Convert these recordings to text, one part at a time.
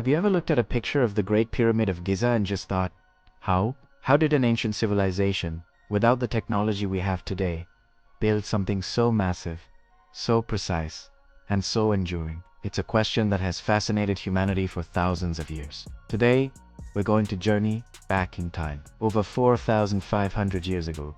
Have you ever looked at a picture of the Great Pyramid of Giza and just thought, how? How did an ancient civilization, without the technology we have today, build something so massive, so precise, and so enduring? It's a question that has fascinated humanity for thousands of years. Today, we're going to journey back in time, over 4,500 years ago,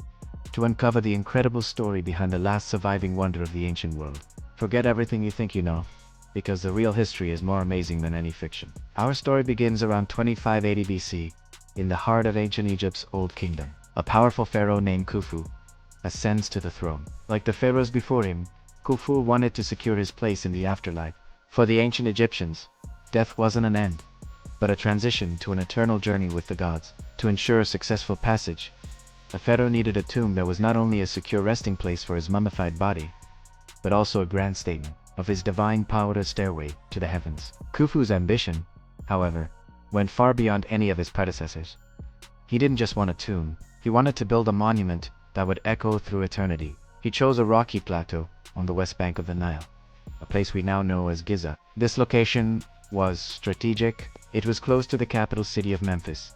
to uncover the incredible story behind the last surviving wonder of the ancient world. Forget everything you think you know, because the real history is more amazing than any fiction. Our story begins around 2580 BC, in the heart of ancient Egypt's Old Kingdom. A powerful pharaoh named Khufu ascends to the throne. Like the pharaohs before him, Khufu wanted to secure his place in the afterlife. For the ancient Egyptians, death wasn't an end, but a transition to an eternal journey with the gods. To ensure a successful passage, the pharaoh needed a tomb that was not only a secure resting place for his mummified body, but also a grand statement of his divine power, a stairway to the heavens. Khufu's ambition, however, went far beyond any of his predecessors. He didn't just want a tomb, he wanted to build a monument that would echo through eternity. He chose a rocky plateau on the west bank of the Nile, a place we now know as Giza. This location was strategic. It was close to the capital city of Memphis,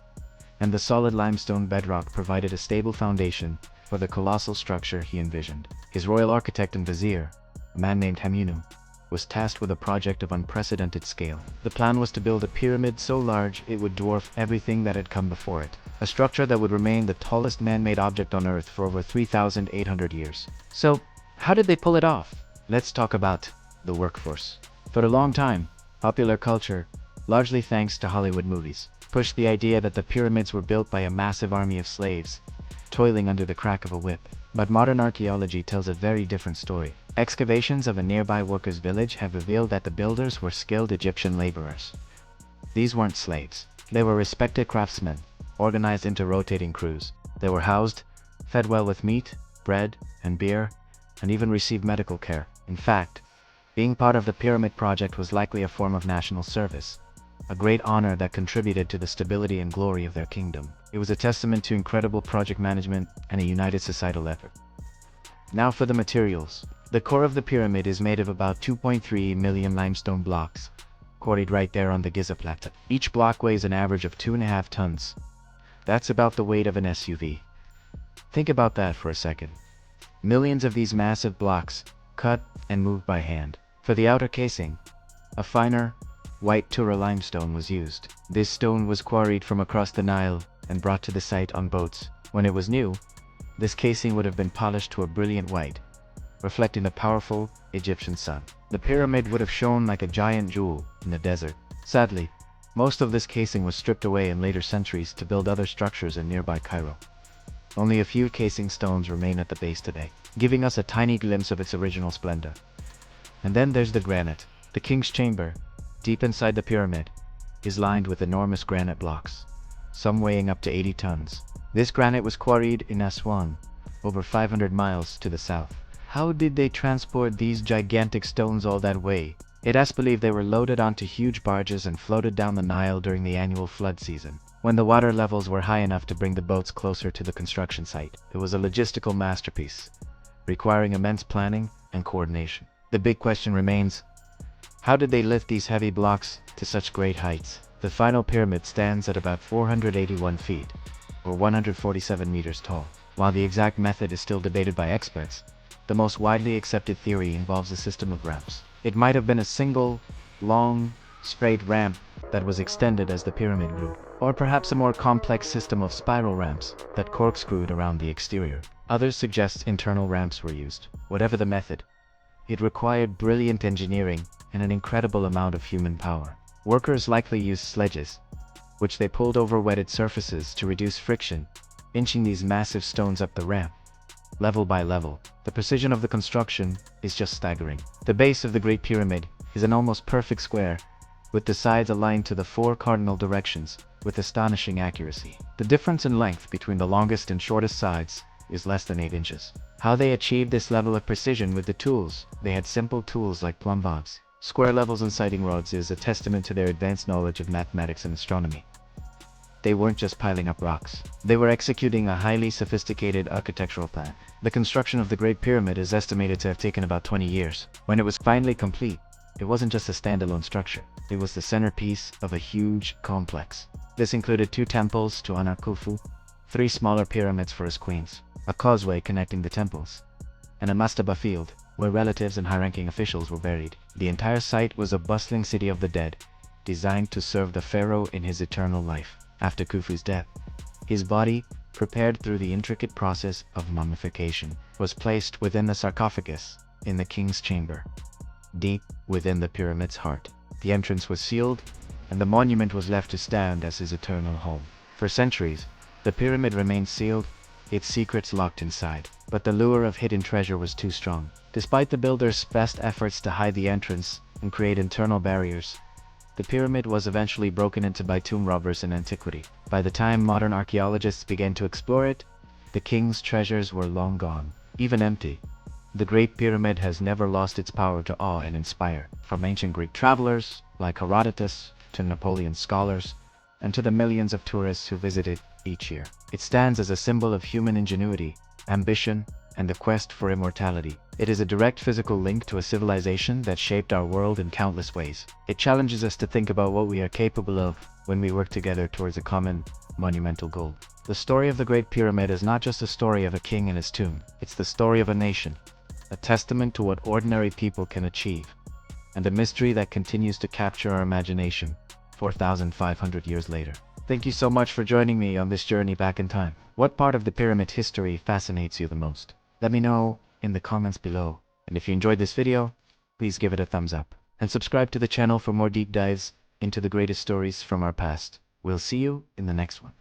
and the solid limestone bedrock provided a stable foundation for the colossal structure he envisioned. His royal architect and vizier, a man named Hamunu, was tasked with a project of unprecedented scale. The plan was to build a pyramid so large it would dwarf everything that had come before it, a structure that would remain the tallest man-made object on Earth for over 3,800 years. So, how did they pull it off? Let's talk about the workforce. For a long time, popular culture, largely thanks to Hollywood movies, pushed the idea that the pyramids were built by a massive army of slaves, toiling under the crack of a whip. But modern archaeology tells a very different story. Excavations of a nearby workers' village have revealed that the builders were skilled Egyptian laborers. These weren't slaves. They were respected craftsmen, organized into rotating crews. They were housed, fed well with meat, bread, and beer, and even received medical care. In fact, being part of the pyramid project was likely a form of national service, a great honor that contributed to the stability and glory of their kingdom. It was a testament to incredible project management and a united societal effort. Now for the materials. The core of the pyramid is made of about 2.3 million limestone blocks, quarried right there on the Giza Plateau. Each block weighs an average of 2.5 tons. That's about the weight of an SUV. Think about that for a second. Millions of these massive blocks, cut and moved by hand. For the outer casing, a finer, white Tura limestone was used. This stone was quarried from across the Nile and brought to the site on boats. When it was new, this casing would have been polished to a brilliant white, reflecting the powerful Egyptian sun. The pyramid would have shone like a giant jewel in the desert. Sadly, most of this casing was stripped away in later centuries to build other structures in nearby Cairo. Only a few casing stones remain at the base today, giving us a tiny glimpse of its original splendor. And then there's the granite. The king's chamber, deep inside the pyramid, is lined with enormous granite blocks, some weighing up to 80 tons. This granite was quarried in Aswan, over 500 miles to the south. How did they transport these gigantic stones all that way? It is believed they were loaded onto huge barges and floated down the Nile during the annual flood season, when the water levels were high enough to bring the boats closer to the construction site. It was a logistical masterpiece, requiring immense planning and coordination. The big question remains, how did they lift these heavy blocks to such great heights? The final pyramid stands at about 481 feet, or 147 meters tall. While the exact method is still debated by experts, the most widely accepted theory involves a system of ramps. It might have been a single, long, straight ramp that was extended as the pyramid grew, or perhaps a more complex system of spiral ramps that corkscrewed around the exterior. Others suggest internal ramps were used. Whatever the method, it required brilliant engineering and an incredible amount of human power. Workers likely used sledges, which they pulled over wetted surfaces to reduce friction, inching these massive stones up the ramp, level by level. The precision of the construction is just staggering. The base of the Great Pyramid is an almost perfect square, with the sides aligned to the 4 cardinal directions with astonishing accuracy. The difference in length between the longest and shortest sides is less than 8 inches. How they achieved this level of precision with the tools? They had simple tools like plumb bobs, square levels and sighting rods is a testament to their advanced knowledge of mathematics and astronomy. They weren't just piling up rocks. They were executing a highly sophisticated architectural plan. The construction of the Great Pyramid is estimated to have taken about 20 years. When it was finally complete, it wasn't just a standalone structure. It was the centerpiece of a huge complex. This included 2 temples to Khufu, 3 smaller pyramids for his queens, a causeway connecting the temples, and a mastaba field where relatives and high-ranking officials were buried. The entire site was a bustling city of the dead, designed to serve the pharaoh in his eternal life. After Khufu's death, his body, prepared through the intricate process of mummification, was placed within the sarcophagus in the king's chamber, deep within the pyramid's heart. The entrance was sealed, and the monument was left to stand as his eternal home. For centuries, the pyramid remained sealed, its secrets locked inside. But the lure of hidden treasure was too strong. Despite the builders' best efforts to hide the entrance and create internal barriers, the pyramid was eventually broken into by tomb robbers in antiquity. By the time modern archaeologists began to explore it, the king's treasures were long gone, even empty. The Great Pyramid has never lost its power to awe and inspire, from ancient Greek travelers like Herodotus to Napoleon scholars, and to the millions of tourists who visit it each year. It stands as a symbol of human ingenuity, ambition, and the quest for immortality. It is a direct physical link to a civilization that shaped our world in countless ways. It challenges us to think about what we are capable of when we work together towards a common, monumental goal. The story of the Great Pyramid is not just a story of a king and his tomb. It's the story of a nation, a testament to what ordinary people can achieve, and a mystery that continues to capture our imagination 4,500 years later. Thank you so much for joining me on this journey back in time. What part of the pyramid history fascinates you the most? Let me know in the comments below. And if you enjoyed this video, please give it a thumbs up. And subscribe to the channel for more deep dives into the greatest stories from our past. We'll see you in the next one.